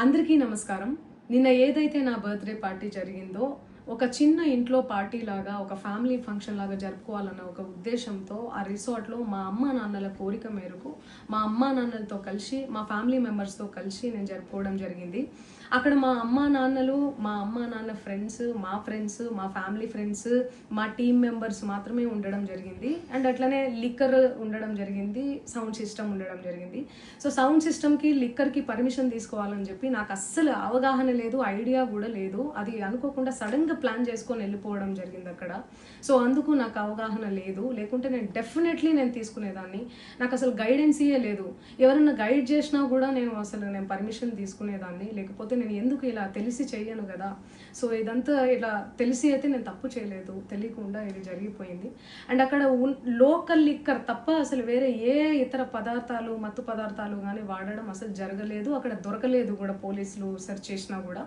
అందరికీ నమస్కారం. నిన్న ఏదైతే నా బర్త్డే పార్టీ జరిగిందో ఒక చిన్న ఇంట్లో పార్టీ లాగా ఒక ఫ్యామిలీ ఫంక్షన్ లాగా జరుపుకోవాలన్న ఒక ఉద్దేశంతో ఆ రిసార్ట్లో మా అమ్మా నాన్నల కోరిక మేరకు మా అమ్మా నాన్నలతో కలిసి మా ఫ్యామిలీ మెంబర్స్తో కలిసి నేను జరుపుకోవడం జరిగింది. అక్కడ మా అమ్మా నాన్న ఫ్రెండ్స్, మా ఫ్యామిలీ ఫ్రెండ్స్, మా టీమ్ మెంబర్స్ మాత్రమే ఉండడం జరిగింది. అండ్ అట్లనే లిక్కర్ ఉండడం జరిగింది, సౌండ్ సిస్టమ్ ఉండడం జరిగింది. సో సౌండ్ సిస్టమ్కి లిక్కర్కి పర్మిషన్ తీసుకోవాలని చెప్పి నాకు అస్సలు అవగాహన లేదు, ఐడియా కూడా లేదు. అది అనుకోకుండా సడన్గా ప్లాన్ చేసుకొని వెళ్ళిపోవడం జరిగింది అక్కడ. సో అందుకు నాకు అవగాహన లేదు, లేకుంటే నేను డెఫినెట్లీ తీసుకునేదాన్ని. నాకు అసలు గైడెన్సీయే లేదు. ఎవరన్నా గైడ్ చేసినా కూడా నేను పర్మిషన్ తీసుకునేదాన్ని, లేకపోతే నేను ఎందుకు ఇలా తెలిసి చెయ్యను కదా. సో ఇదంతా ఇలా తెలిసి అయితే నేను తప్పు చేయలేదు, తెలియకుండా ఇది జరిగిపోయింది. అండ్ అక్కడ లోకల్ లిక్కర్ తప్ప అసలు వేరే ఏ ఇతర పదార్థాలు, మత్తు పదార్థాలు కానీ వాడడం అసలు జరగలేదు. అక్కడ దొరకలేదు కూడా, పోలీసులు సెర్చ్ చేసినా కూడా.